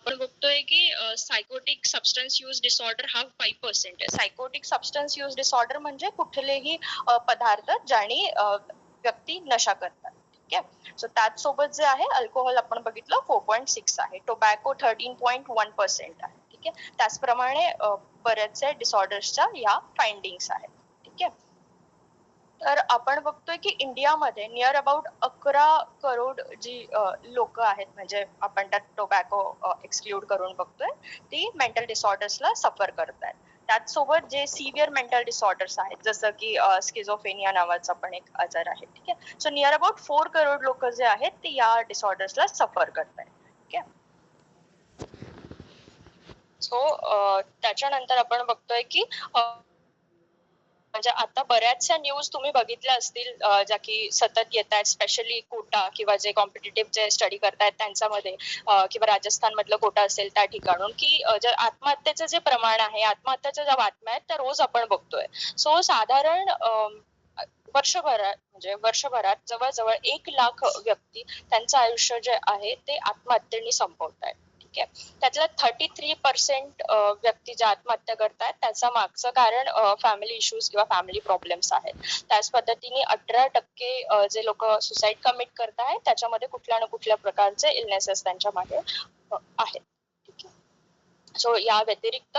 आपण बघतोय की सायकोटिक सबस्टन्स यूज डिसऑर्डर हा 5% आहे. सायकोटिक सबस्टन्स यूज डिसऑर्डर म्हणजे कुठलेही पदार्थ ज्याने व्यक्ती नशा करतात. ठीक आहे. सो त्याचसोबत जे आहे अल्कोहोल आपण बघितलं 4.6 आहे. टोबॅको 13.1% आहे. ठीक आहे. त्याचप्रमाणे बरेचसे डिसऑर्डर्सच्या या फाइंडिंग्स आहेत. ठीक आहे. तर आपण बघतोय की इंडियामध्ये नियर अबाउट 11 करोड जी लोक आहेत, म्हणजे आपण त्यात टोबॅको एक्सक्लूड करून बघतोय, ती मेंटल डिसऑर्डर्सला सफर करतायत. त्याचसोबत जे सिव्हिअर मेंटल डिसऑर्डर्स आहेत, जसं की स्किझोफेनिया नावाचा पण एक आजार आहे. ठीक आहे. सो नियर अबाउट 4 करोड लोक जे आहेत ते या डिसऑर्डर्सला सफर करतायत. ठीक आहे. सो त्याच्यानंतर आपण बघतोय की म्हणजे आता बऱ्याचशा न्यूज तुम्ही बघितल्या असतील ज्या की सतत येत आहेत, स्पेशली कोटा किंवा जे कॉम्पिटिटिव्ह जे स्टडी करतायत त्यांच्यामध्ये किंवा राजस्थान मधलं कोटा असेल त्या ठिकाणून की जे आत्महत्येचं जे प्रमाण आहे, आत्महत्येच्या ज्या बातम्या आहेत त्या रोज आपण बघतोय. सो साधारण वर्षभरात जवळजवळ 1 लाख व्यक्ती त्यांचं आयुष्य जे आहे ते आत्महत्येने संपवतायत. ठीक आहे. त्यातल्या 33% व्यक्ती ज्या आत्महत्या करतायत त्याचं मागचं कारण फॅमिली इश्यूज किंवा फॅमिली प्रॉब्लेम्स आहेत. त्याच पद्धतीने 18% जे लोक सुसाईड कमिट करतायत त्याच्यामध्ये कुठल्या ना कुठल्या प्रकारचे इलनेसेस त्यांच्या मागे आहेत. ठीक आहे. सो या व्यतिरिक्त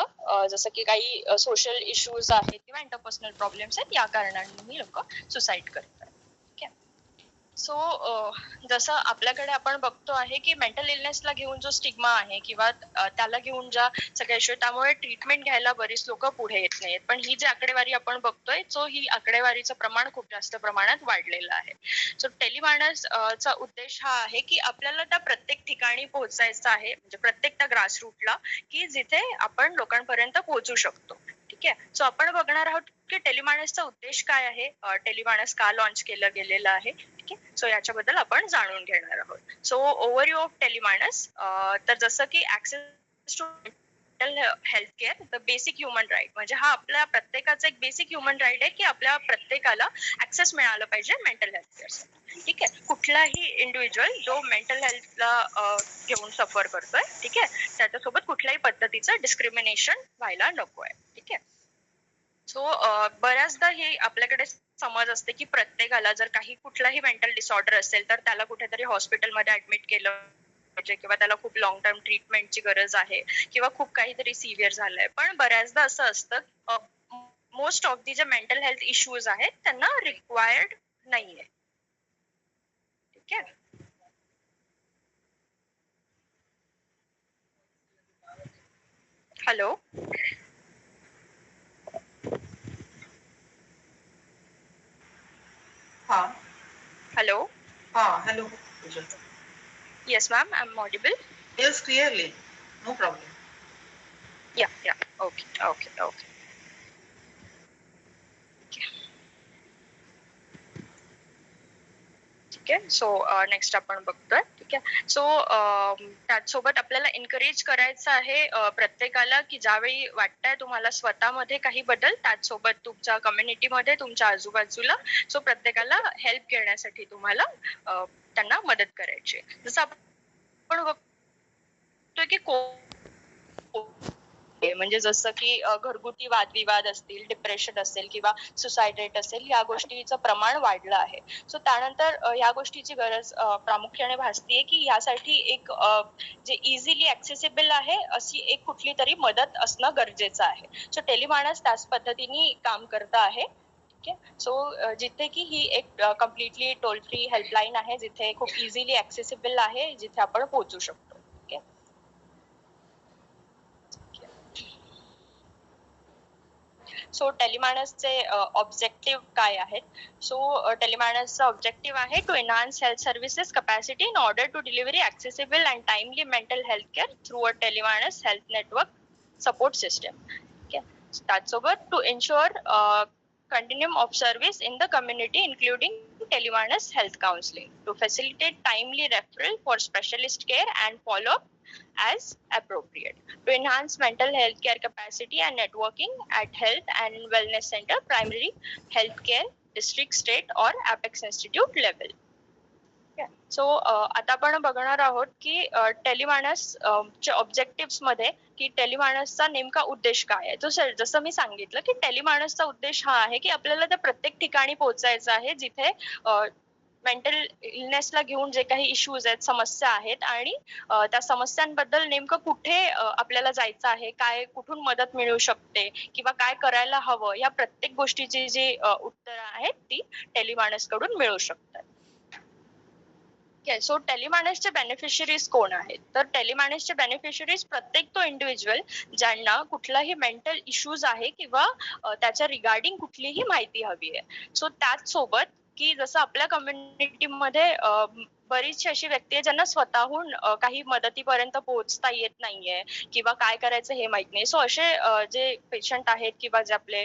जसं की काही सोशल इश्यूज आहेत किंवा इंटरपर्सनल प्रॉब्लेम्स आहेत, या कारणांनी लोक सुसाईड करतात. ठीक आहे. सो जसं आपल्याकडे आपण बघतो आहे की मेंटल इलनेसला घेऊन जो स्टिग्मा आहे किंवा त्याला घेऊन ज्या सगळ्या इश्यू, त्यामुळे ट्रीटमेंट घ्यायला बरीच लोक पुढे येत नाहीत. पण ही जी आकडेवारी आपण बघतोय, सो ही आकडेवारीचं प्रमाण खूप जास्त प्रमाणात वाढलेलं आहे. सो टेलिमानसचा उद्देश हा आहे की आपल्याला त्या प्रत्येक ठिकाणी पोहोचायचं आहे, म्हणजे प्रत्येक त्या ग्रासरूटला, की जिथे आपण लोकांपर्यंत पोहोचू शकतो. ठीक आहे. सो आपण बघणार आहोत की टेलिमानसचा उद्देश काय आहे, टेलिमानस का लॉन्च केलं गेलेलं आहे. ठीक आहे. सो याच्याबद्दल आपण जाणून घेणार आहोत. सो ओव्हरव्ह्यू ऑफ टेलिमानस, तर जसं की access to mental health care the basic human right, म्हणजे हा आपल्या प्रत्येकाचा एक बेसिक ह्युमन राईट आहे की आपल्या प्रत्येकाला ऍक्सेस मिळालं पाहिजे मेंटल हेल्थ केअर. ठीक आहे. कुठलाही इंडिव्हिज्युअल जो मेंटल हेल्थला घेऊन सफर करतोय, ठीक आहे, त्याच्यासोबत कुठल्याही पद्धतीचं डिस्क्रिमिनेशन व्हायला नको आहे. ठीक आहे. सो बऱ्याचदा हे आपल्याकडे समज असते की प्रत्येकाला जर काही कुठलाही मेंटल डिसऑर्डर असेल तर त्याला कुठेतरी हॉस्पिटलमध्ये ऍडमिट केलं पाहिजे किंवा त्याला खूप लॉंग टर्म ट्रीटमेंटची गरज आहे किंवा खूप काहीतरी सिव्हिअर झालंय. पण बऱ्याचदा असं असतं मोस्ट ऑफ दी जे मेंटल हेल्थ इश्यूज आहेत त्यांना रिक्वायर्ड नाहीये. ठीक आहे. हॅलो. हाँ. Hello. हाँ, hello. Yes, ma'am. I'm audible. Yes, clearly. No problem. Yeah. Okay. ठीक आहे. सो नेक्स्ट आपण बघतोय. ठीक आहे. सो त्याचसोबत आपल्याला एनकरेज करायचं आहे प्रत्येकाला की ज्यावेळी वाटतंय तुम्हाला स्वतःमध्ये काही बदल, त्याचसोबत तुमच्या कम्युनिटीमध्ये, तुमच्या आजूबाजूला, सो प्रत्येकाला हेल्प करण्यासाठी तुम्हाला त्यांना मदत करायची. जसं आपण बघतोय की म्हणजे जसं की घरगुती वादविवाद असतील, डिप्रेशन असेल किंवा सुसाईड रेट असेल, या गोष्टीचं प्रमाण वाढलं आहे. सो त्यानंतर या गोष्टीची गरज प्रामुख्याने भासतीये की यासाठी एक जे इझिली ऍक्सेसिबल आहे अशी एक कुठली तरी मदत असणं गरजेचं आहे. सो टेलिमानस त्याच पद्धतीने काम करत आहे. सो जिथे की ही एक कम्प्लिटली टोल फ्री हेल्पलाईन आहे, जिथे खूप इझिली ऍक्सेसिबल आहे, जिथे आपण पोहोचू शकतो. सो टेलिमानसचे ऑब्जेक्टिव्ह काय आहेत? सो टेलिमानसचा ऑब्जेक्टिव्ह आहे to enhance health services capacity in order to delivery accessible and timely mental health care through a TeleMANAS health network support system. त्याचसोबत to ensure continuum of service in the community including telemanus health counseling to facilitate timely referral for specialist care and follow up as appropriate, to enhance mental health care capacity and networking at health and wellness center, primary health care, district, state or apex institute level. So आता आपण बघणार आहोत की टेलिमानस च्या objective मध्ये की टेलिमानसचा नेमका उद्देश काय आहे. जसं मी सांगितलं की टेलिमानसचा उद्देश हा आहे की आपल्याला त्या प्रत्येक ठिकाणी पोहोचायचं आहे जिथे मेंटल इलनेसला घेऊन जे काही इश्यूज आहेत, समस्या आहेत आणि त्या समस्यांबद्दल नेमकं कुठे आपल्याला जायचं आहे, काय कुठून मदत मिळू शकते किंवा काय करायला हवं, या प्रत्येक गोष्टीची जी उत्तरं आहेत ती टेलिमानस कडून मिळू शकतात. सो टेलिमानसचे बेनिफिशरीज कोण आहेत? तर टेलिमानसचे बेनिफिशरीज प्रत्येक तो इंडिव्हिज्युअल ज्यांना कुठलाही मेंटल इश्यूज आहे किंवा त्याच्या रिगार्डिंग कुठलीही माहिती हवी आहे. सो त्याच सोबत की जसं आपल्या कम्युनिटीमध्ये बरीचशी अशी व्यक्ती आहे ज्यांना स्वतःहून काही मदतीपर्यंत पोहोचता येत नाहीये किंवा काय करायचं हे माहित नाही. सो असे जे पेशंट आहेत किंवा जे आपले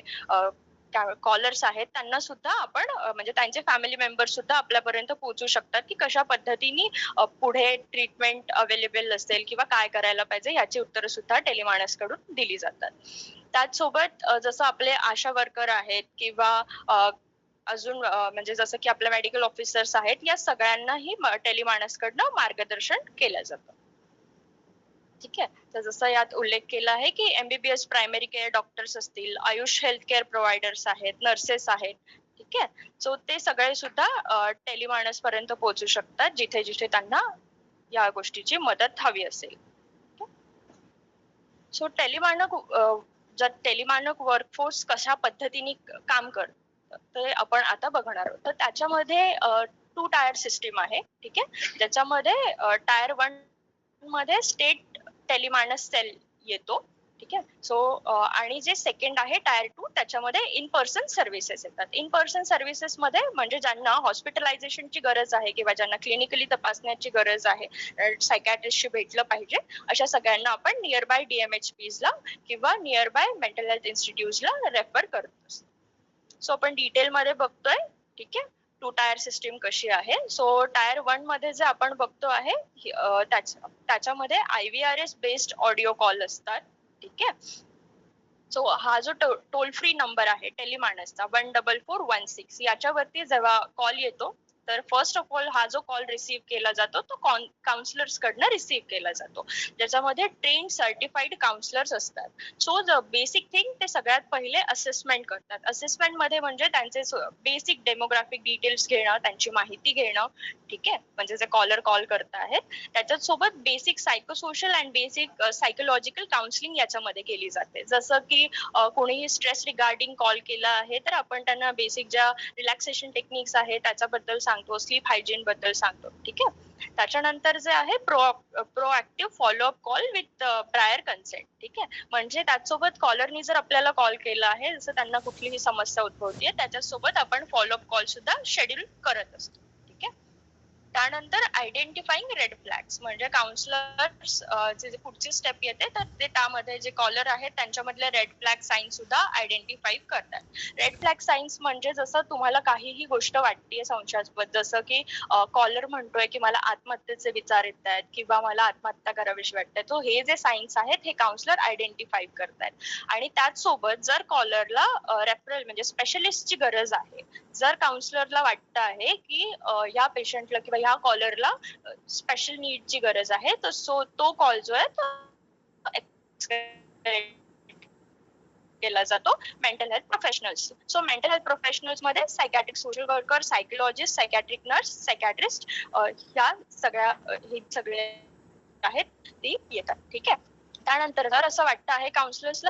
कॉलर्स आहेत त्यांना सुद्धा आपण म्हणजे त्यांचे फॅमिली मेंबर सुद्धा आपल्यापर्यंत पोहोचू शकतात की कशा पद्धतीने पुढे ट्रीटमेंट अवेलेबल असेल किंवा काय करायला पाहिजे याची उत्तरं सुद्धा टेलिमानस कडून दिली जातात. त्याचसोबत जसं आपले आशा वर्कर आहेत किंवा अजून म्हणजे जसं की आपल्या मेडिकल ऑफिसर्स आहेत, या सगळ्यांनाही टेलिमानस कडनं मार्गदर्शन केलं जातं. ठीक आहे. तर जसं यात उल्लेख केला आहे की एमबीबीएस प्रायमरी केअर डॉक्टर्स असतील, आयुष हेल्थ केअर प्रोव्हायडर्स आहेत, नर्सेस आहेत. ठीक आहे. सो ते सगळे सुद्धा टेलिमानस पर्यंत पोहोचू शकतात जिथे जिथे त्यांना या गोष्टीची मदत हवी असेल. सो टेलिमानक वर्कफोर्स कशा पद्धतीने काम करतं ते आपण आता बघणार आहोत. तर त्याच्यामध्ये 2 टायर सिस्टीम आहे. ठीक आहे. ज्याच्यामध्ये टायर 1 मध्ये स्टेट टेलिमानस सेल येतो. ठीक आहे. सो आणि जे सेकंड आहे टायर 2 त्याच्यामध्ये इन पर्सन सर्व्हिसेस येतात. इन पर्सन सर्व्हिसेस मध्ये म्हणजे ज्यांना हॉस्पिटलायझेशनची गरज आहे किंवा ज्यांना क्लिनिकली तपासण्याची गरज आहे, सायकॅट्रिस्टशी भेटलं पाहिजे, अशा सगळ्यांना आपण नियर बाय DMHPs ला किंवा नियर बाय मेंटल हेल्थ इन्स्टिट्यूट्सला रेफर करतो. सो आपण डिटेल मध्ये बघतोय. ठीक आहे. 2 टायर सिस्टीम कशी आहे. सो टायर 1 मध्ये जे आपण बघतो आहे त्याच्यामध्ये IVRS बेस्ड ऑडिओ कॉल असतात. ठीक आहे. सो हा जो टोल फ्री नंबर आहे टेलिमानसचा 14416 याच्यावरती जेव्हा कॉल येतो तर फर्स्ट ऑफ ऑल हा जो कॉल रिसीव्ह केला जातो तो काउन्सिलर्स कडनं रिसीव्ह केला जातो, ज्याच्यामध्ये ट्रेन सर्टिफाईड काउन्सिलर्स असतात. सो बेसिक थिंग ते सगळ्यात पहिले असेसमेंट करतात. असेसमेंट मध्ये म्हणजे त्यांचे बेसिक डेमोग्राफिक डिटेल्स घेणं, त्यांची माहिती घेणं. ठीक आहे. म्हणजे जे कॉलर कॉल करत आहेत त्याच्याच सोबत basic psychosocial and basic psychological counselling याच्यामध्ये केली जाते. जसं की कोणीही स्ट्रेस रिगार्डिंग कॉल केला आहे तर आपण त्यांना बेसिक ज्या रिलॅक्सेशन टेक्निक्स आहेत त्याच्याबद्दल सांगतो, स्लीप हायजीन बद्दल सांगतो. ठीक आहे. त्याच्यानंतर जे आहे proactive follow up call with prior consent. ठीक आहे. म्हणजे त्याचसोबत कॉलरनी जर आपल्याला कॉल केला आहे, जसं त्यांना कुठलीही समस्या उद्भवतीये, त्याच्यासोबत आपण फॉलोअप कॉल सुद्धा शेड्यूल करत असतो. ठीक आहे. त्यानंतर आयडेंटिफाईंग रेड फ्लॅग्स म्हणजे काउन्सिलर्स जे पुढची स्टेप येते तर ते त्यामध्ये जे कॉलर आहेत त्यांच्यामधले रेड फ्लॅग साईन सुद्धा आयडेंटिफाय करतात. रेड फ्लॅग साईन्स म्हणजे जसं तुम्हाला काहीही गोष्ट वाटतेय संशयास्पद, जसं की कॉलर म्हणतोय की मला आत्महत्येचे विचार येत आहेत किंवा मला आत्महत्या करावीशी वाटते, तो हे जे साईन्स आहेत हे काउन्सिलर आयडेंटिफाय करतात. आणि त्याच सोबत जर कॉलरला रेफरल म्हणजे स्पेशलिस्टची गरज आहे, जर काउन्सिलरला वाटतं आहे की या पेशंटला किंवा ह्या कॉलरला स्पेशल नीडची गरज आहे, तर सो तो कॉल जो आहे तो केला जातो mental health professionals. So mental health professionals मध्ये psychiatric social worker, psychologist, psychiatric nurse, psychiatrist ह्या सगळ्या हे सगळे आहेत ते येतात. ठीक आहे. त्यानंतर जर असं वाटतं आहे काउन्सिलर्सला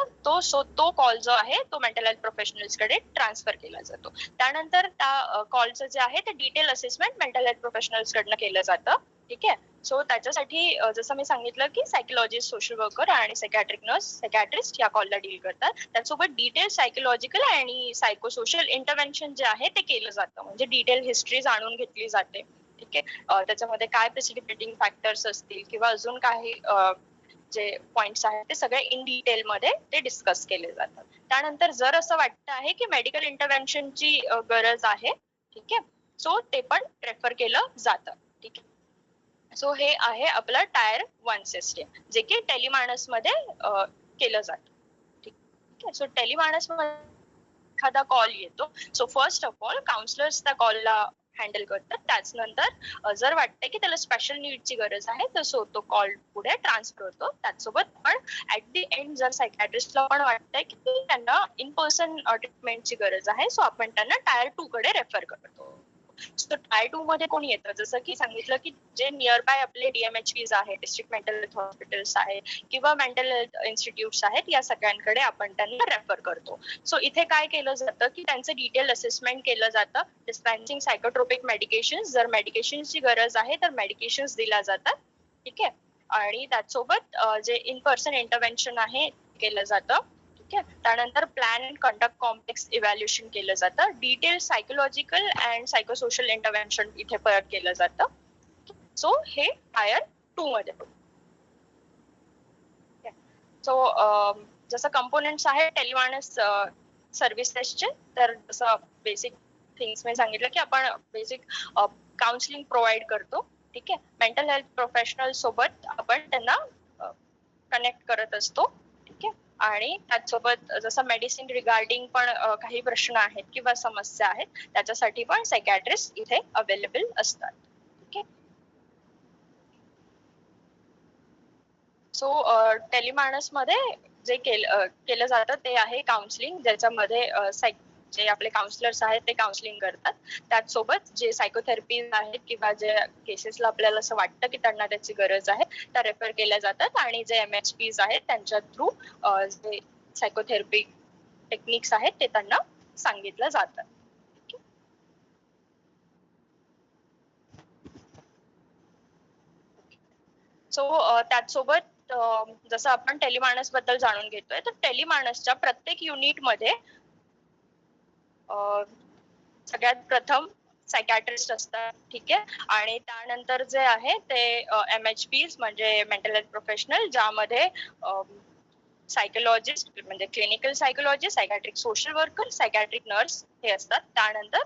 तो कॉल जो आहे तो मेंटल हेल्थ प्रोफेशनल्स कडे ट्रान्सफर केला जातो. त्यानंतर त्या कॉलचं जे आहे ते detail assessment mental health professionals कडनं केलं जातं. ठीक आहे. सो त्याच्यासाठी जसं मी सांगितलं की सायकोलॉजिस्ट, सोशल वर्कर आणि सायकॅट्रिक नर्स, सायकॅट्रिस्ट या कॉलला डील करतात. त्यासोबत डिटेल सायकोलॉजिकल आणि सायकोसोशल इंटरव्हेन्शन जे आहे ते केलं जातं, म्हणजे डिटेल हिस्ट्री जाणून घेतली जाते. ठीक आहे. त्याच्यामध्ये काय प्रेसिपिटेटिंग फॅक्टर्स असतील किंवा अजून काही जे पॉइंट्स आहेत ते सगळे इन डिटेल मध्ये ते डिस्कस केले जातात. त्यानंतर जर असं वाटतं आहे की मेडिकल इंटरव्हेन्शनची गरज आहे, ठीक आहे, सो ते पण रेफर केलं जातं. ठीक आहे. सो हे आहे आपलं टायर 1 सिस्टीम जे की टेलिमानस मध्ये केलं जातं. ठीक आहे. सो टेलिमानस मध्ये एखादा कॉल येतो, so first of all counsellors त्या कॉलला हँडल करतात. त्याच नंतर जर वाटतंय की त्याला स्पेशल नीडची गरज आहे तर सो तो कॉल पुढे ट्रान्सफर होतो. त्याचसोबत पण ऍट दी एंड जर सायकॅट्रिस्टला पण वाटतंय की त्यांना इन पर्सन ट्रीटमेंटची गरज आहे, सो आपण त्यांना टायर 2 कडे रेफर करतो. सो टायर 2 मध्ये कोण येतं, जसं की सांगितलं की जे नियर बाय आपले DMHPs आहेत, डिस्ट्रिक्ट मेंटल हेल्थ हॉस्पिटल्स आहेत किंवा मेंटल हेल्थ इन्स्टिट्यूट्स आहेत, या सगळ्यांकडे आपण त्यांना रेफर करतो. सो इथे काय केलं जातं की त्यांचं डिटेल असेसमेंट केलं जातं. डिस्पेन्सिंग सायकोट्रोपिक मेडिकेशन, जर मेडिकेशनची गरज आहे तर मेडिकेशन्स दिल्या जातात. ठीक आहे. आणि त्याचसोबत जे इन पर्सन इंटरव्हेन्शन आहे केलं जातं. ठीक आहे. त्यानंतर plan and conduct complex evaluation केलं जातं. Detail psychological and psychosocial intervention इथे परत केलं जातं. सो हे टायर 2 मध्ये. सो जसं कंपोनेंट्स आहे टेलिमानस सर्व्हिसेसचे, तर जसं बेसिक थिंग्स मी सांगितलं की आपण बेसिक काउन्सिलिंग प्रोव्हाइड करतो. ठीक आहे. मेंटल हेल्थ प्रोफेशनल सोबत आपण त्यांना कनेक्ट करत असतो. ठीक आहे. आणि त्याचसोबत जसं मेडिसिन रिगार्डिंग पण काही प्रश्न आहेत किंवा समस्या आहेत, त्याच्यासाठी पण सायकॅट्रिस्ट इथे अवेलेबल असतात. ठीक आहे. सो टेलिमानस मध्ये जे केलं जातं ते आहे काउन्सिलिंग, ज्याच्यामध्ये जे आपले काउन्सिलर्स आहेत ते काउन्सिलिंग करतात. त्याचसोबत जे सायकोथेरपी आहेत किंवा जे केसेसला आपल्याला असं वाटतं की त्यांना त्याची गरज आहे त्या रेफर केल्या जातात. आणि जे MHPs आहेत त्यांच्या थ्रू जे सायकोथेरपी टेक्निक्स आहेत ते त्यांना सांगितलं जातं. सो त्याचसोबत जसं आपण टेलिमानस बद्दल जाणून घेतोय, तर टेलिमानसच्या प्रत्येक युनिटमध्ये सगळ्यात प्रथम सायकॅट्रिस्ट असतात. ठीक आहे. आणि त्यानंतर जे आहे ते MHPs म्हणजे मेंटल हेल्थ प्रोफेशनल, ज्यामध्ये सायकोलॉजिस्ट म्हणजे clinical psychologist, psychiatric social worker, psychiatric nurse हे असतात. त्यानंतर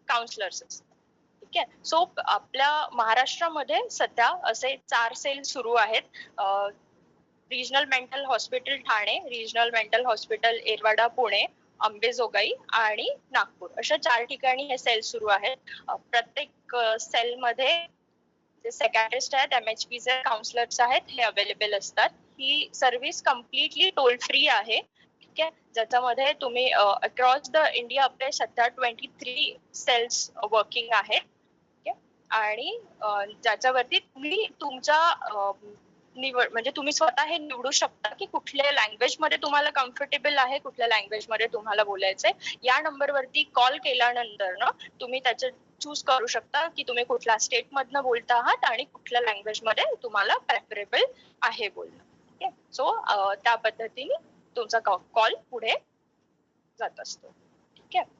काउन्सिलर्स असतात. ठीक आहे. सो आपल्या महाराष्ट्रामध्ये सध्या असे 4 सेल सुरू आहेत. Regional mental hospital Thane, regional mental hospital Yerawada Pune, Ambejogai आणि नागपूर, अशा 4 ठिकाणी हे सेल सुरू आहेत. प्रत्येक सेलमध्ये जे सायकॅट्रिस्ट आहेत, MHPs आहेत, काउन्सिलर्स आहेत, हे अवेलेबल असतात. ही सर्व्हिस कम्प्लिटली टोल फ्री आहे. ठीक आहे. ज्याच्यामध्ये तुम्ही अक्रॉस द इंडिया आपले सध्या 23 सेल्स वर्किंग आहेत. ठीक आहे. आणि ज्याच्यावरती तुम्ही तुमच्या निवड म्हणजे तुम्ही स्वतः हे निवडू शकता की कुठल्या लँग्वेज मध्ये तुम्हाला कम्फर्टेबल आहे, कुठल्या लँग्वेज मध्ये तुम्हाला बोलायचंय. या नंबरवरती कॉल केल्यानंतर ना तुम्ही त्याचं चूज करू शकता की तुम्ही कुठल्या स्टेट मधनं बोलता आहात आणि कुठल्या लँग्वेज मध्ये तुम्हाला प्रेफरेबल आहे बोलणं. ठीक आहे. सो त्या पद्धतीने तुमचा कॉल पुढे जात असतो. ठीक आहे.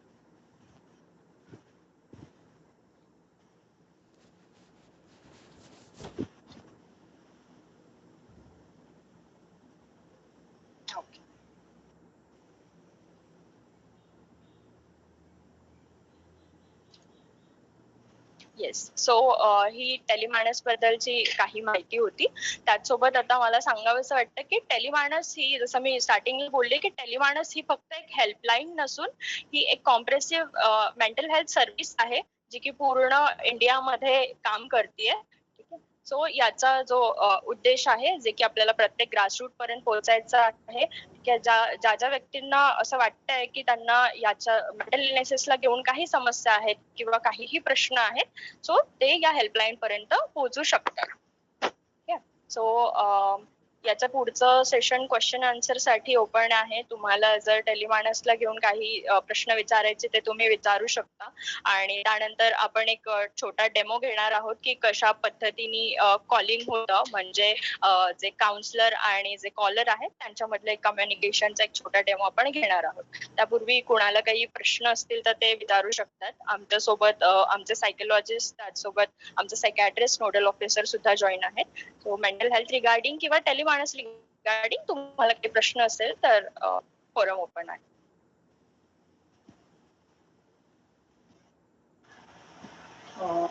येस. सो ही टेलिमानस बद्दलची काही माहिती होती. त्याचसोबत आता मला सांगावंसं वाटतं की टेलिमानस ही, जसं मी स्टार्टिंगला बोलले की टेलिमानस ही फक्त एक हेल्पलाईन नसून ही एक कॉम्प्रेसिव्ह मेंटल हेल्थ सर्व्हिस आहे, जी की पूर्ण इंडियामध्ये काम करतेय. सो याचा जो उद्देश आहे, जे की आपल्याला प्रत्येक ग्रासरूट पर्यंत पोहोचायचा आहे, की ज्या व्यक्तींना असं वाटतंय की त्यांना याच्या मेंटल इलनेसेसला घेऊन काही समस्या आहेत किंवा काहीही प्रश्न आहेत, सो ते या हेल्पलाईन पर्यंत पोहोचू शकतात. सो याचं पुढचं सेशन क्वेश्चन आन्सर साठी ओपन आहे. तुम्हाला जर टेलिमानसला घेऊन काही प्रश्न विचारायचे ते तुम्ही विचारू शकता. आणि त्यानंतर आपण एक छोटा डेमो घेणार आहोत की कशा पद्धतीने कॉलिंग होतं, म्हणजे जे काउन्सिलर आणि जे कॉलर आहेत त्यांच्यामधलं एक कम्युनिकेशनचा एक छोटा डेमो आपण घेणार आहोत. त्यापूर्वी कोणाला काही प्रश्न असतील तर ते विचारू शकतात. आमच्यासोबत आमचे सायकोलॉजिस्ट, त्याचसोबत आमचे सायकॅट्रिस्ट, नोडल ऑफिसर सुद्धा जॉईन आहेत. सो मेंटल हेल्थ रिगार्डिंग किंवा टेलिमानस रिगार्डिंग तुम्हाला काही प्रश्न असेल तर फोरम ओपन आहे.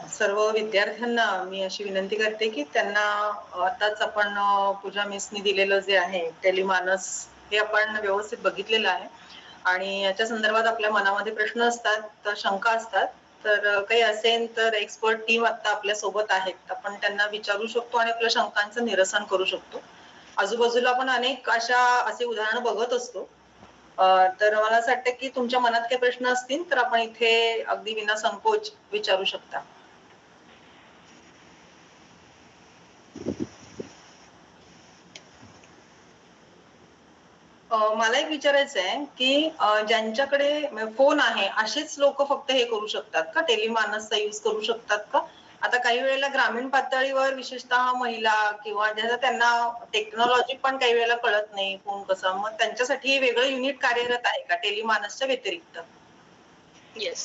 सर्व विद्यार्थ्यांना मी अशी विनंती करते की त्यांना आताच आपण पूजा मिसनी दिलेलं जे आहे टेलिमानस, हे आपण व्यवस्थित बघितलेलं आहे. आणि याच्या संदर्भात आपल्या मनामध्ये प्रश्न असतात, तर शंका असतात, तर काही असेल तर एक्सपर्ट टीम आता आपल्या सोबत आहेत, आपण त्यांना विचारू शकतो आणि आपल्या शंकांचं निरसन करू शकतो. आजूबाजूला आपण अनेक असे उदाहरणं बघत असतो. तर मला असं वाटतं की तुमच्या मनात काही प्रश्न असतील तर आपण इथे अगदी विनासंकोच विचारू शकता. मला एक विचारायचं आहे की ज्यांच्याकडे फोन आहे असेच लोक फक्त हे करू शकतात का, टेलिमानसचा यूज करू शकतात का? आता काही वेळेला ग्रामीण पातळीवर विशेषतः महिला किंवा ज्याचा त्यांना टेक्नॉलॉजी पण काही वेळेला कळत नाही फोन कसा, मग त्यांच्यासाठी हे वेगळं युनिट कार्यरत आहे का टेलिमानसच्या व्यतिरिक्त? येस.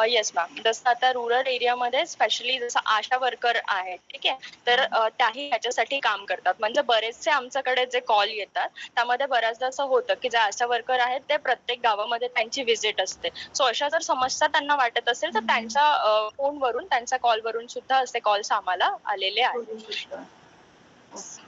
Yes ma'am. जसं आता रुरल एरियामध्ये स्पेशली जसं आशा वर्कर आहेत, ठीक आहे. तर त्याही ह्याच्यासाठी काम करतात. म्हणजे बरेचसे आमच्याकडे जे कॉल येतात, त्यामध्ये बऱ्याचदा असं होतं, की जे आशा वर्कर आहेत ते प्रत्येक गावामध्ये त्यांची व्हिजिट असते. सो अशा जर समस्या त्यांना वाटत असेल, तर त्यांच्या फोनवरून, त्यांच्या कॉलवरून सुद्धा असे कॉल्स आम्हाला आलेले आहेत. करू शकता. ओके.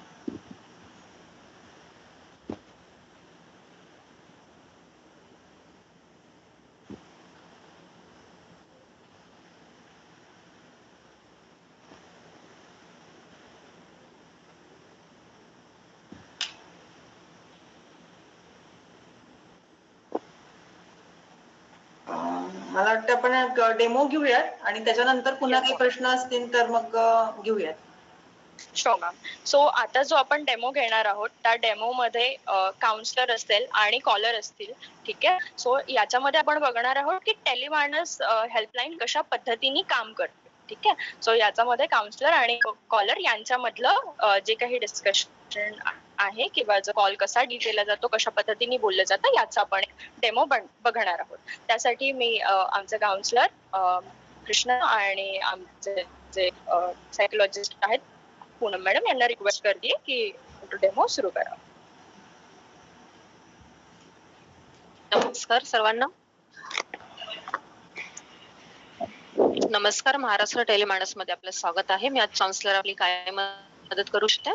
मला वाटतं आपण डेमो घेऊयात आणि त्याच्यानंतर पुन्हा काही प्रश्न असतील तर मग घेऊयात. Sure ma'am. सो आता जो आपण डेमो घेणार आहोत, त्या डेमोमध्ये काउन्सलर असेल आणि कॉलर असतील, ठीक आहे. सो याच्यामध्ये आपण बघणार आहोत की टेलिमानस हेल्पलाईन कशा पद्धतीने काम करते, ठीक आहे. सो याच्यामध्ये काउन्सलर आणि कॉलर यांच्यामधलं जे काही डिस्कशन आहे किंवा जो कॉल कसा डील केला जातो, कशा पद्धतीने बोललं जातं, याचा आपण डेमो बघणार आहोत. त्यासाठी मी आमचे काउन्सलर कृष्ण आणि आमचे जे सायकोलॉजिस्ट आहेत पूनम मॅडम यांना रिक्वेस्ट करते की डेमो सुरू करा. नमस्कार सर्वांना. नमस्कार. महाराष्ट्र टेलिमानस मध्ये आपलं स्वागत आहे. मी आज काउन्सलर आपली काय मदत करू शकते?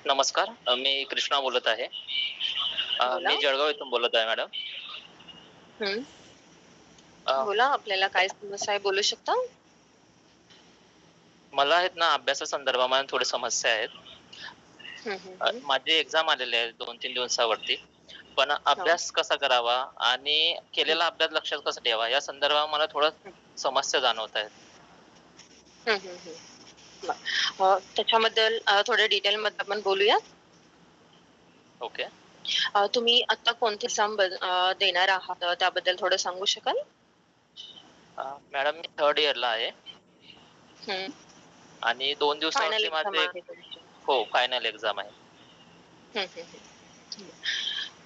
नमस्कार. मी कृष्णा बोलत आहे. बोला. मी जळगाव इथून बोलत आहे मॅडम. बोला, आपल्याला काय समस्या आहे, बोलू शकता? मला आहेत ना अभ्यासासंदर्भामध्ये थोडी समस्या आहेत. माझी एक्झाम आलेली आहे 2-3 दिवसावरती, पण अभ्यास कसा करावा आणि केलेला अभ्यास लक्षात कसा ठेवा या संदर्भात मला थोडं समस्या जाणवत आहेत. त्याच्याबद्दल थोड्या डिटेल मध्ये आपण बोलूया. ओके. तुम्ही आता कोणती एक्झाम देणार आहात त्याबद्दल थोडं सांगू शकाल? मॅडम मी 3rd इयरला आहे आणि 2 दिवसावरती माझे हो फायनल एक्झाम आहे.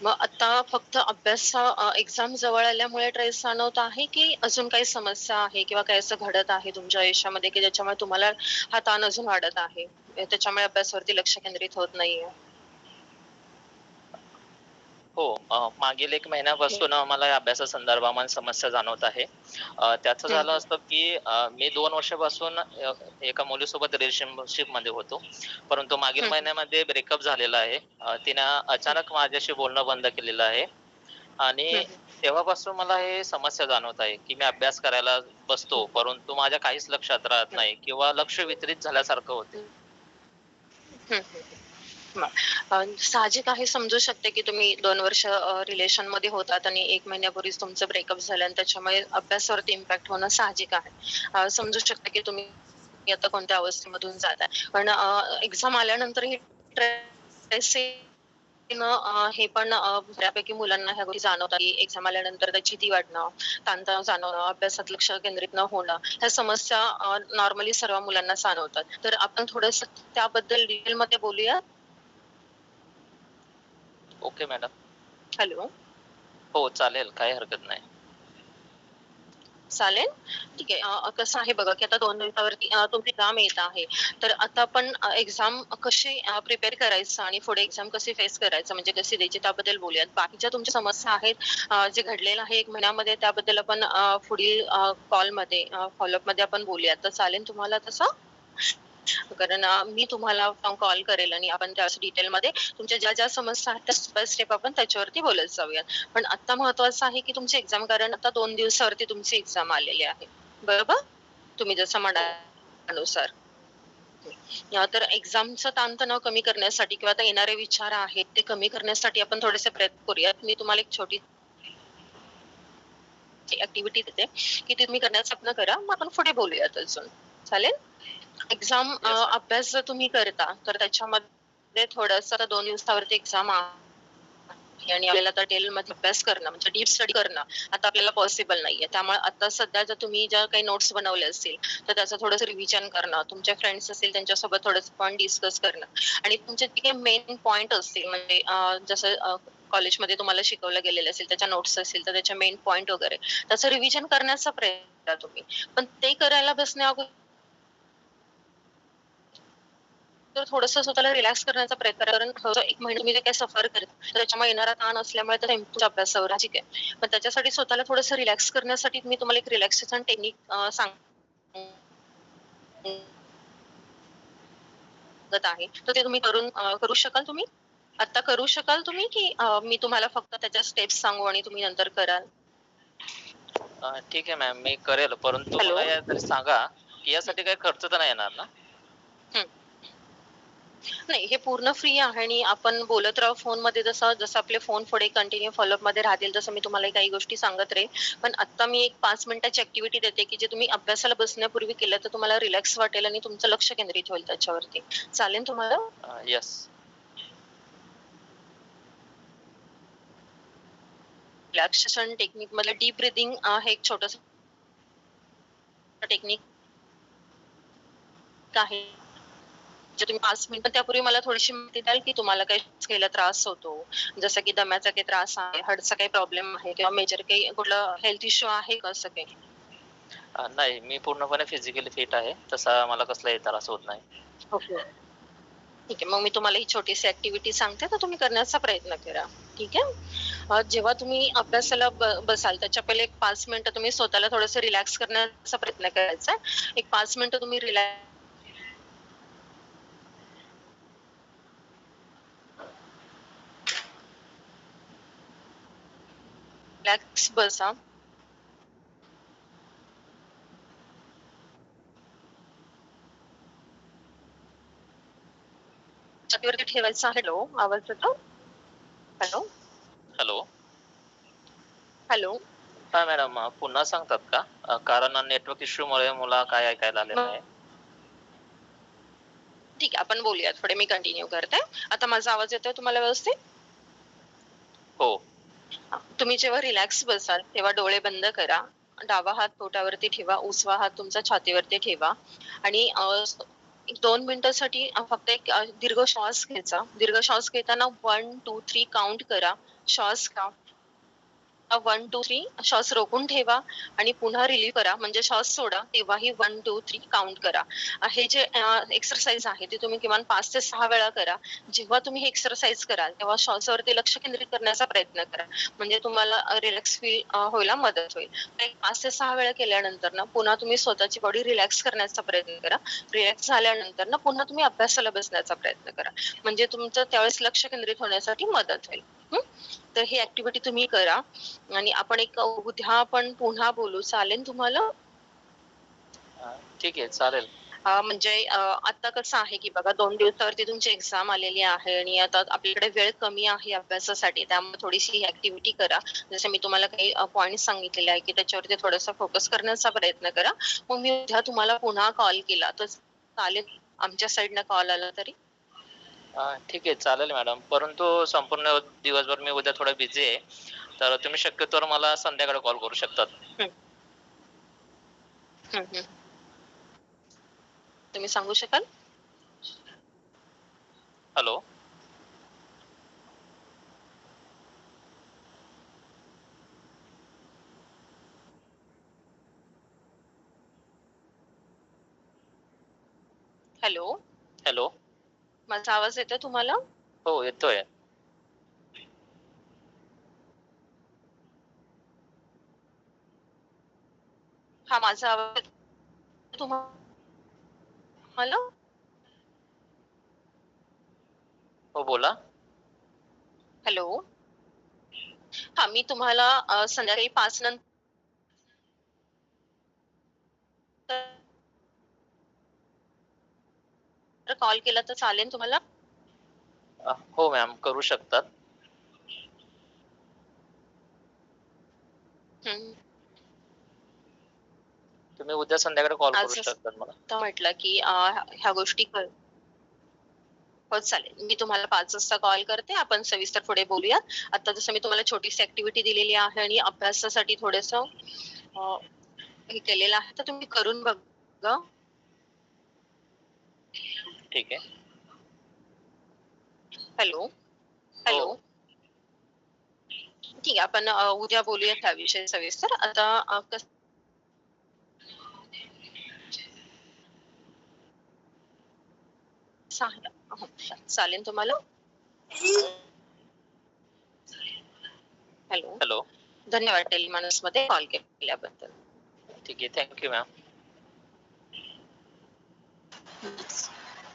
मग आता फक्त अभ्यास एक्झाम जवळ आल्यामुळे स्ट्रेस जाणवत आहे की अजून काही समस्या आहे किंवा काही असं घडत आहे तुमच्या आयुष्यामध्ये की ज्याच्यामुळे तुम्हाला हा ताण अजून वाढत आहे, त्याच्यामुळे अभ्यासावरती लक्ष केंद्रित होत नाहीये? हो. मागील 1 महिन्यापासून मला या अभ्यासासंदर्भामध्ये समस्या जाणवत आहे. त्याचं झालं असतं की मी 2 वर्षापासून एका मुलीसोबत रिलेशनशिप मध्ये होतो, परंतु मागील महिन्यामध्ये ब्रेकअप झालेला आहे. तिनं अचानक माझ्याशी बोलणं बंद केलेलं आहे आणि तेव्हापासून मला हे समस्या जाणवत आहे की मी अभ्यास करायला बसतो, परंतु माझ्या काहीच लक्षात राहत नाही किंवा लक्ष विचलित झाल्यासारखं होते. साहजिक आहे, समजू शकते की तुम्ही 2 वर्ष रिलेशन मध्ये होतात आणि 1 महिन्यापूर्वीच तुमचं ब्रेकअप झालं आणि त्याच्यामुळे अभ्यासावरती इम्पॅक्ट होणं साहजिक आहे. समजू शकते की तुम्ही आता कोणत्या अवस्थेमधून जाताय, पण एक्झाम आल्यानंतर ही स्ट्रेस हे पण बऱ्यापैकी मुलांना ह्या गोष्टी जाणवतात की एक्झाम आल्यानंतर त्याची भीती वाटणं, ताणतणाव जाणवणं, अभ्यासात लक्ष केंद्रित न होणं, ह्या समस्या नॉर्मली सर्व मुलांना जाणवतात. तर आपण थोडंसं त्याबद्दल डिटेलमध्ये बोलूया. Okay madam. हॅलो. हो चालेल, काही हरकत नाही. चालेल, ठीक आहे. कसं आहे बघा की आता 2 दिवसावरती तुमची एक्झाम येत आहे, तर आता आपण एक्झाम कशी प्रिपेअर करायचं आणि पुढे एक्झाम कशी फेस करायचं, म्हणजे कशी द्यायची त्याबद्दल बोलूयात. बाकीच्या तुमच्या समस्या आहेत जे घडलेलं आहे 1 महिन्यामध्ये, त्याबद्दल आपण पुढील कॉलमध्ये फॉलोअप मध्ये आपण बोलूयात. तर चालेल तुम्हाला तसं? कारण मी तुम्हाला कॉल करेल आणि आपण त्या डिटेलमध्ये तुमच्या ज्या ज्या समस्या आहेत त्या स्टेप बाय स्टेप आपण त्याच्यावरती बोलत जाऊयात. पण आता महत्वाचं आहे की तुमची एक्झाम, कारण आता 2 दिवसावरती तुमची एक्झाम आलेली आहे. बरोबर? तुम्ही जसं हो. म्हणाल्यानुसार. तर एक्झामचा ताणतणाव कमी करण्यासाठी किंवा आता येणारे विचार आहेत ते कमी करण्यासाठी आपण थोडेसे प्रयत्न करूयात. मी तुम्हाला एक छोटी ऍक्टिव्हिटी देते की ती तुम्ही करण्याचा प्रयत्न करा. मग आपण पुढे बोलूयात अजून. चालेल? Exam yes ma'am. अभ्यास जर तुम्ही करता तर त्याच्यामध्ये थोडंसं आता 2 दिवसावरती एक्झाम आहे आणि आपल्याला आता डेलमध्ये अभ्यास करणं म्हणजे डीप स्टडी करणं आता आपल्याला पॉसिबल नाहीये. त्यामुळे आता सध्या जर तुम्ही ज्या काही नोट्स बनवले असतील तर त्याचं थोडंसं रिव्हिजन करणं, तुमचे फ्रेंड्स असतील त्यांच्यासोबत थोडंसं पॉइंट डिस्कस करणं आणि तुमचे जे काही मेन पॉइंट असतील म्हणजे जसं कॉलेजमध्ये तुम्हाला शिकवलं गेलेलं असेल, त्याच्या नोट्स असतील तर त्याचे मेन पॉइंट वगैरे त्याचं रिव्हिजन करण्याचा प्रयत्न करा तुम्ही. पण ते करायला बसण्याअगोदर तर थोडंसं स्वतःला रिलॅक्स करण्याचा प्रयत्न करा. कारण 1 महिना तुम्ही जे काही सफर करता, तर त्याच्यामुळे येणारा ताण असल्यामुळे तर तुमच्या अभ्यासावर ठीक आहे. पण त्याच्यासाठी स्वतःला थोडंसं रिलॅक्स करण्यासाठी मी तुम्हाला एक रिलॅक्सेशन टेक्निक सांगत आहे. तर ते तुम्ही करू शकाल तुम्ही? आता करू शकाल तुम्ही की मी तुम्हाला फक्त त्याच्या स्टेप्स सांगू आणि तुम्ही नंतर कराल? ठीक आहे मॅम, मी करेल. परंतु हॅलो? मला तरी सांगा की यासाठी काही खर्च तर नाही येणार ना? हं. नाही, हे पूर्ण फ्री आहे आणि आपण बोलत राहू फोनमध्ये जसं जसं आपले फोन पुढे कंटिन्यू फॉलोअपमध्ये राहतील तसं मी तुम्हाला काही गोष्टी सांगत राहील. पण आत्ता मी एक 5 मिनिटाची ॲक्टिव्हिटी देते, की जे तुम्ही अभ्यासाला बसण्यापूर्वी केलं तर तुम्हाला रिलॅक्स वाटेल आणि तुमचं लक्ष केंद्रित होईल त्याच्यावरती. चालेल तुम्हाला? येस. रिलॅक्सेशन टेक्निकमधलं डीप ब्रीथिंग हे एक छोटंसं टेक्निक आहे. जे तुम्ही 5 मिनिटं त्यापूर्वी मला थोडीशी माहिती द्याल, की तुम्हाला काही घ्यायला त्रास होतो, जसं की दम्याचा काही त्रास आहे, हार्टचा काही प्रॉब्लेम आहे किंवा मेजर काही कुठलं हेल्थ इश्यू आहे का असं काही? नाही, मी पूर्णपणे फिजिकली फिट आहे. तसा मला कसलाही त्रास होत नाही. ओके. ठीक आहे. मग मी तुम्हाला ही छोटीशी ॲक्टिव्हिटी सांगते, तर तुम्ही करण्याचा प्रयत्न करा. ठीक आहे? जेव्हा तुम्ही अभ्यासाला बसाल त्याच्या पहिले एक 5 मिनिटं तुम्ही स्वतःला थोडंसं रिलॅक्स करण्याचा प्रयत्न करायचा आहे. एक 5 मिनिटं तुम्ही रिलॅक्स बसा. छातीवरती ठेवायचा. हॅलो, आवाज येतो? हॅलो? हॅलो. हॅलो? हां मॅडम, पुन्हा सांगतात का? कारण नेटवर्क इश्यूमुळे मला काय ऐकायला आलेलं मग नाही. ठीक आहे, आपण बोलूयात पुढे. मी कंटिन्यू करते. आता माझा आवाज येतोय तुम्हाला व्यवस्थित? हो. हां. तुम्ही जेव्हा रिलॅक्स बसाल, तेव्हा डोळे बंद करा. डावा हात पोटावरती ठेवा, उजवा हात तुमचा छातीवरती ठेवा आणि एक 2 मिनिटासाठी फक्त एक दीर्घ श्वास घ्यायचा. दीर्घ श्वास घेताना 1, 2, 3 काउंट करा. श्वास घ्या. 1, 2, 3 श्वास रोखून ठेवा आणि पुन्हा रिलीव्ह करा. म्हणजे श्वास सोडा, तेव्हाही 1, 2, 3 काउंट करा. हे जे एक्सरसाइज आहे, ते तुम्ही किमान 5 ते 6 वेळा करा. जेव्हा तुम्ही हे एक्सरसाइज कराल, तेव्हा श्वासावरती लक्ष केंद्रित करण्याचा प्रयत्न करा. म्हणजे तुम्हाला रिलॅक्स फील व्हायला मदत होईल. एक 5 ते 6 वेळा केल्यानंतर ना, पुन्हा तुम्ही स्वतःची बॉडी रिलॅक्स करण्याचा प्रयत्न करा. रिलॅक्स झाल्यानंतर ना, पुन्हा तुम्ही अभ्यासाला बसण्याचा प्रयत्न करा. म्हणजे तुमचं त्यावेळेस लक्ष केंद्रित होण्यासाठी मदत होईल. हं. तर ही ॲक्टिव्हिटी तुम्ही करा. आणि आपण एक उद्या आपण पुन्हा बोलू. चालेल तुम्हाला? ठीक आहे, चालेल. म्हणजे आता कसं आहे, की बघा 2 दिवसावरती तुमची एक्झाम आलेली आहे आणि आता आपल्याकडे वेळ कमी आहे अभ्यासासाठी. त्यामुळे थोडीशी ही ॲक्टिव्हिटी करा. जसं मी तुम्हाला काही पॉइंट्स सांगितलेले आहे, की त्याच्यावरती थोडासा फोकस करण्याचा प्रयत्न करा. मग मी उद्या तुम्हाला पुन्हा कॉल केला तर चालेल? आमच्या साइडनं कॉल आला तरी? ठीक आहे, चालेल मॅडम. परंतु संपूर्ण दिवसभर मी उद्या थोडा बिझी आहे. तर तुम्ही शक्यतोवर मला संध्याकाळी कॉल करू शकतात. हं, हं, हं. तुम्ही सांगू शकाल? हॅलो. हॅलो? हॅलो. माझा आवाज येतोय तुम्हाला? हो, येतोय. हां, माझा आवाज येतोय तुम्हाला? हो बोला. हॅलो. हा, मी तुम्हाला संध्याकाळी 5 नंतर कॉल केला तर चालेल तुम्हाला? हो मॅम, करू शकतात. हम्म. तुम्ही उद्या संध्याकाळी कॉल करू आज शकतात मला. असं म्हटलं की ह्या गोष्टी हो चालेल. मी तुम्हाला 5 वाजता कॉल करते. आपण सविस्तर पुढे बोलूया. आता जसं मी तुम्हाला छोटीशी ऍक्टिव्हिटी दिलेली आहे आणि अभ्यासासाठी थोडंसं हे केलेलं आहे, तर तुम्ही करून बघा. ठीक आहे. हॅलो. हो. हॅलो. ठीक आहे. आपण उद्या बोलूया त्याविषयी सविस्तर. आता हो, चालेल तुम्हाला? हॅलो. हॅलो. धन्यवाद टेलिमानसमध्ये कॉल केल्याबद्दल. ठीक आहे. Thank you ma'am.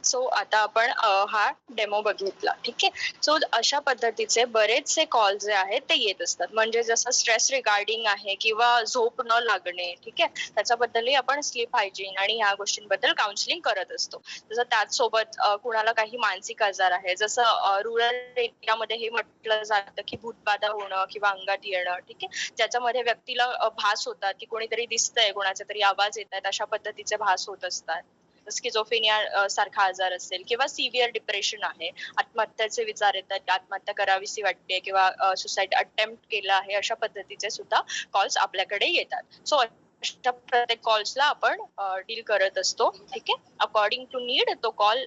सो आता आपण हा डेमो बघितला. ठीक आहे. सो अशा पद्धतीचे बरेचसे कॉल जे आहेत ते येत असतात. म्हणजे जसं स्ट्रेस रिगार्डिंग आहे किंवा झोप न लागणे, ठीक आहे, त्याच्याबद्दलही आपण स्लीप हायजीन आणि ह्या गोष्टींबद्दल काउन्सिलिंग करत असतो. जसं त्याचसोबत कुणाला काही मानसिक आजार आहे, जसं रूरल एरियामध्ये हे म्हटलं जातं की भूतबाधा होणं किंवा अंगात येणं, ठीक आहे, ज्याच्यामध्ये व्यक्तीला भास होतात की कोणीतरी दिसतंय, कोणाचे तरी आवाज येत आहेत, अशा पद्धतीचे भास होत असतात. स्किझोफ्रेनिया सारखा आजार असेल किंवा सिव्हिअर डिप्रेशन आहे, आत्महत्याचे विचार येतात, आत्महत्या करावीशी वाटते किंवा सुसाईड अटेम्प्ट केला आहे, अशा पद्धतीचे सुद्धा कॉल्स आपल्याकडे येतात. सो अशा प्रत्येक कॉल्सला आपण डील करत असतो. ठीक आहे. अकॉर्डिंग टू नीड तो कॉल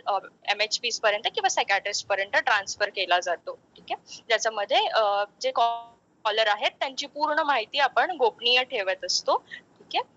MHP पर्यंत किंवा सायकॅट्रिस्ट पर्यंत ट्रान्सफर केला जातो. ठीक आहे. ज्याच्यामध्ये जे कॉलर आहेत त्यांची पूर्ण माहिती आपण गोपनीय ठेवत असतो. ठीक आहे.